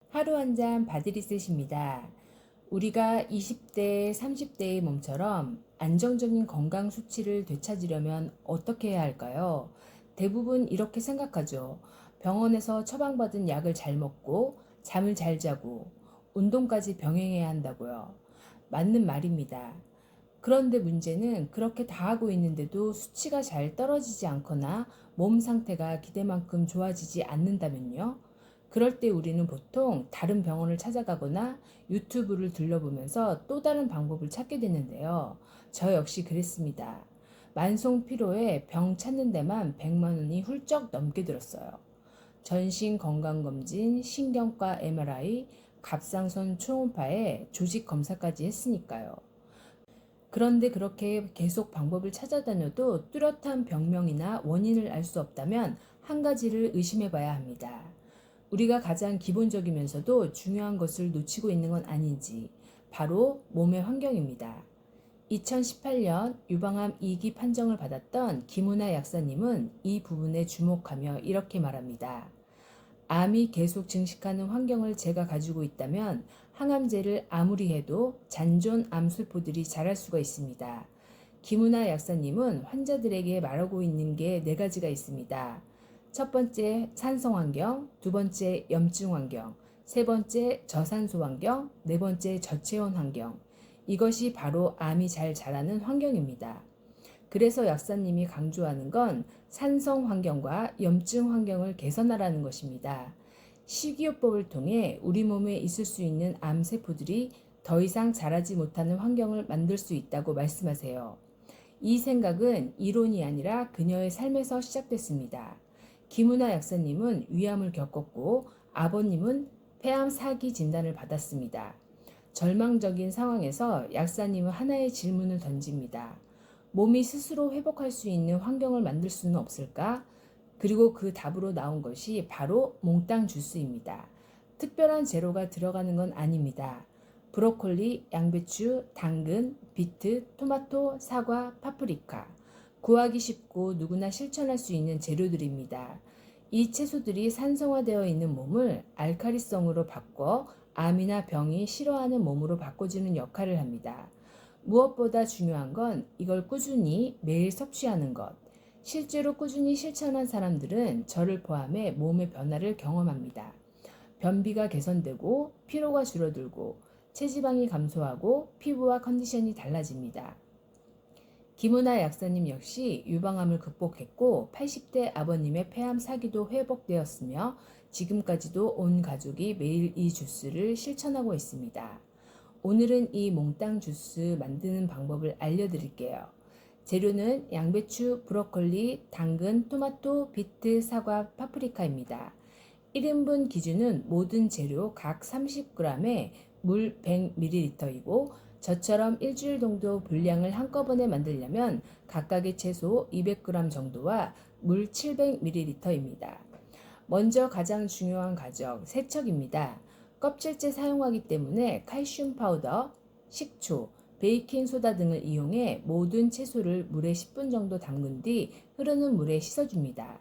하루 한 잔 바디리셋입니다. 우리가 20대, 30대의 몸처럼 안정적인 건강 수치를 되찾으려면 어떻게 해야 할까요? 대부분 이렇게 생각하죠. 병원에서 처방받은 약을 잘 먹고, 잠을 잘 자고, 운동까지 병행해야 한다고요. 맞는 말입니다. 그런데 문제는 그렇게 다 하고 있는데도 수치가 잘 떨어지지 않거나 몸 상태가 기대만큼 좋아지지 않는다면요? 그럴 때 우리는 보통 다른 병원을 찾아가거나 유튜브를 둘러보면서 또 다른 방법을 찾게 되는데요. 저 역시 그랬습니다. 만성 피로에 병 찾는 데만 100만 원이 훌쩍 넘게 들었어요. 전신 건강검진, 신경과 MRI, 갑상선 초음파에 조직 검사까지 했으니까요. 그런데 그렇게 계속 방법을 찾아다녀도 뚜렷한 병명이나 원인을 알 수 없다면 한 가지를 의심해 봐야 합니다. 우리가 가장 기본적이면서도 중요한 것을 놓치고 있는 건 아닌지, 바로 몸의 환경입니다. 2018년 유방암 2기 판정을 받았던 김은하 약사님은 이 부분에 주목하며 이렇게 말합니다. 암이 계속 증식하는 환경을 제가 가지고 있다면 항암제를 아무리 해도 잔존 암세포들이 자랄 수가 있습니다. 김은하 약사님은 환자들에게 말하고 있는 게 네 가지가 있습니다. 첫 번째 산성 환경, 두 번째 염증 환경, 세 번째 저산소 환경, 네 번째 저체온 환경. 이것이 바로 암이 잘 자라는 환경입니다. 그래서 약사님이 강조하는 건 산성 환경과 염증 환경을 개선하라는 것입니다. 식이요법을 통해 우리 몸에 있을 수 있는 암세포들이 더 이상 자라지 못하는 환경을 만들 수 있다고 말씀하세요. 이 생각은 이론이 아니라 그녀의 삶에서 시작됐습니다. 김은하 약사님은 위암을 겪었고 아버님은 폐암 4기 진단을 받았습니다. 절망적인 상황에서 약사님은 하나의 질문을 던집니다. 몸이 스스로 회복할 수 있는 환경을 만들 수는 없을까? 그리고 그 답으로 나온 것이 바로 몽땅 주스입니다. 특별한 재료가 들어가는 건 아닙니다. 브로콜리, 양배추, 당근, 비트, 토마토, 사과, 파프리카. 구하기 쉽고 누구나 실천할 수 있는 재료들입니다. 이 채소들이 산성화되어 있는 몸을 알카리성으로 바꿔 암이나 병이 싫어하는 몸으로 바꿔주는 역할을 합니다. 무엇보다 중요한 건 이걸 꾸준히 매일 섭취하는 것. 실제로 꾸준히 실천한 사람들은 저를 포함해 몸의 변화를 경험합니다. 변비가 개선되고 피로가 줄어들고 체지방이 감소하고 피부와 컨디션이 달라집니다. 김은하 약사님 역시 유방암을 극복했고 80대 아버님의 폐암 사기도 회복되었으며 지금까지도 온 가족이 매일 이 주스를 실천하고 있습니다. 오늘은 이 몽땅 주스 만드는 방법을 알려드릴게요. 재료는 양배추, 브로콜리, 당근, 토마토, 비트, 사과, 파프리카입니다. 1인분 기준은 모든 재료 각 30g에 물 100ml이고 저처럼 일주일 정도 분량을 한꺼번에 만들려면 각각의 채소 200g 정도와 물 700ml입니다. 먼저 가장 중요한 과정, 세척입니다. 껍질째 사용하기 때문에 칼슘 파우더, 식초, 베이킹 소다 등을 이용해 모든 채소를 물에 10분 정도 담근 뒤 흐르는 물에 씻어줍니다.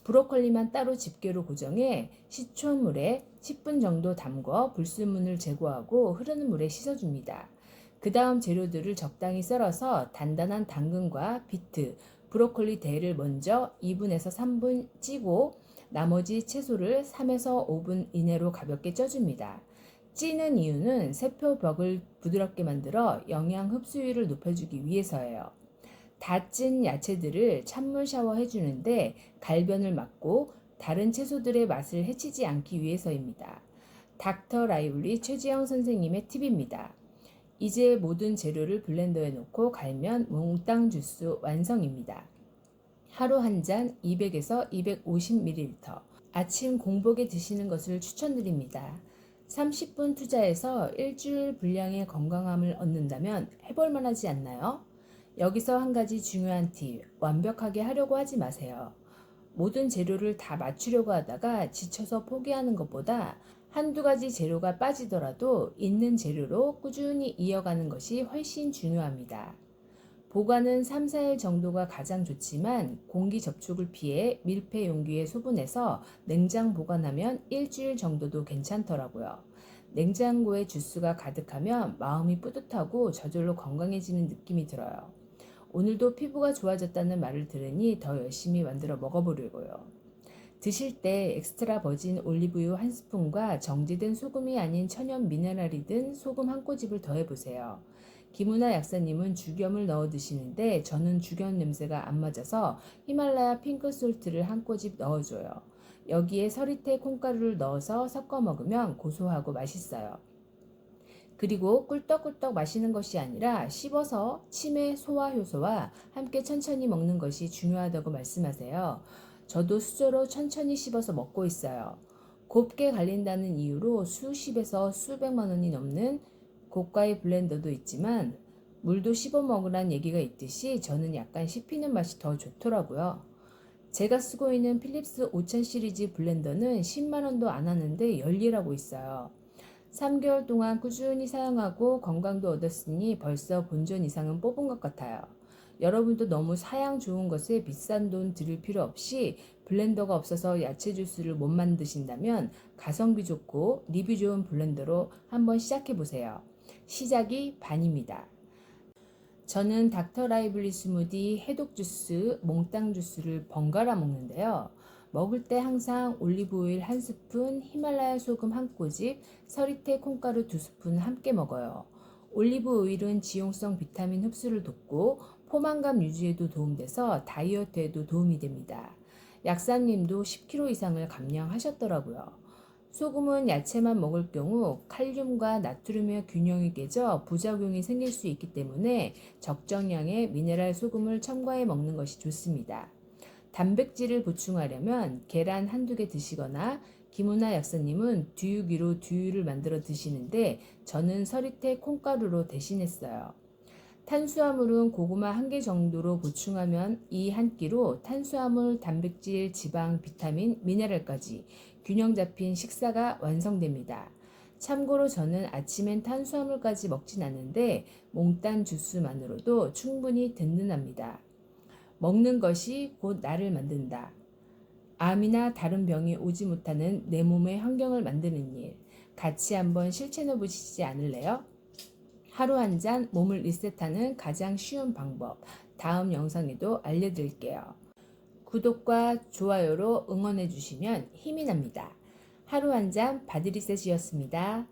브로콜리만 따로 집게로 고정해 식초물에 10분 정도 담궈 불순물을 제거하고 흐르는 물에 씻어줍니다. 그 다음 재료들을 적당히 썰어서 단단한 당근과 비트, 브로콜리 대를 먼저 2분에서 3분 찌고 나머지 채소를 3에서 5분 이내로 가볍게 쪄줍니다. 찌는 이유는 세포벽을 부드럽게 만들어 영양 흡수율을 높여주기 위해서예요. 다 찐 야채들을 찬물 샤워해 주는데 갈변을 막고 다른 채소들의 맛을 해치지 않기 위해서입니다. 닥터 라이블리 최지영 선생님의 팁입니다. 이제 모든 재료를 블렌더에 넣고 갈면 몽땅 주스 완성입니다. 하루 한 잔 200에서 250ml. 아침 공복에 드시는 것을 추천드립니다. 30분 투자해서 일주일 분량의 건강함을 얻는다면 해볼 만하지 않나요? 여기서 한 가지 중요한 팁, 완벽하게 하려고 하지 마세요. 모든 재료를 다 맞추려고 하다가 지쳐서 포기하는 것보다 한두 가지 재료가 빠지더라도 있는 재료로 꾸준히 이어가는 것이 훨씬 중요합니다. 보관은 3, 4일 정도가 가장 좋지만 공기 접촉을 피해 밀폐 용기에 소분해서 냉장 보관하면 일주일 정도도 괜찮더라고요. 냉장고에 주스가 가득하면 마음이 뿌듯하고 저절로 건강해지는 느낌이 들어요. 오늘도 피부가 좋아졌다는 말을 들으니 더 열심히 만들어 먹어보려고요. 드실 때 엑스트라 버진 올리브유 한 스푼과 정제된 소금이 아닌 천연 미네랄이 든 소금 한 꼬집을 더해보세요. 김우나 약사님은 죽염을 넣어 드시는데 저는 죽염 냄새가 안 맞아서 히말라야 핑크솔트를 한 꼬집 넣어줘요. 여기에 서리태 콩가루를 넣어서 섞어 먹으면 고소하고 맛있어요. 그리고 꿀떡꿀떡 마시는 것이 아니라 씹어서 치매 소화 효소와 함께 천천히 먹는 것이 중요하다고 말씀하세요. 저도 수저로 천천히 씹어서 먹고 있어요. 곱게 갈린다는 이유로 수십에서 수백만 원이 넘는 고가의 블렌더도 있지만 물도 씹어 먹으란 얘기가 있듯이 저는 약간 씹히는 맛이 더 좋더라고요. 제가 쓰고 있는 필립스 5000 시리즈 블렌더는 10만 원도 안 하는데 열일하고 있어요. 3개월 동안 꾸준히 사용하고 건강도 얻었으니 벌써 본전 이상은 뽑은 것 같아요. 여러분도 너무 사양 좋은 것에 비싼 돈 들일 필요 없이 블렌더가 없어서 야채 주스를 못 만드신다면 가성비 좋고 리뷰 좋은 블렌더로 한번 시작해 보세요. 시작이 반입니다. 저는 닥터 라이블리 스무디, 해독 주스, 몽땅 주스를 번갈아 먹는데요. 먹을 때 항상 올리브 오일 한 스푼, 히말라야 소금 한 꼬집, 서리태 콩가루 두 스푼 함께 먹어요. 올리브 오일은 지용성 비타민 흡수를 돕고 포만감 유지에도 도움돼서 다이어트에도 도움이 됩니다. 약사님도 10kg 이상을 감량하셨더라고요. 소금은 야채만 먹을 경우 칼륨과 나트륨의 균형이 깨져 부작용이 생길 수 있기 때문에 적정량의 미네랄 소금을 첨가해 먹는 것이 좋습니다. 단백질을 보충하려면 계란 한두 개 드시거나 김우나 약사님은 두유기로 두유를 만들어 드시는데 저는 서리태 콩가루로 대신했어요. 탄수화물은 고구마 한 개 정도로 보충하면 이 한 끼로 탄수화물, 단백질, 지방, 비타민, 미네랄까지 균형 잡힌 식사가 완성됩니다. 참고로 저는 아침엔 탄수화물까지 먹진 않는데 몽땅 주스만으로도 충분히 든든합니다. 먹는 것이 곧 나를 만든다. 암이나 다른 병이 오지 못하는 내 몸의 환경을 만드는 일. 같이 한번 실천해 보시지 않을래요? 하루 한 잔 몸을 리셋하는 가장 쉬운 방법. 다음 영상에도 알려드릴게요. 구독과 좋아요로 응원해 주시면 힘이 납니다. 하루 한 잔 바디리셋이었습니다.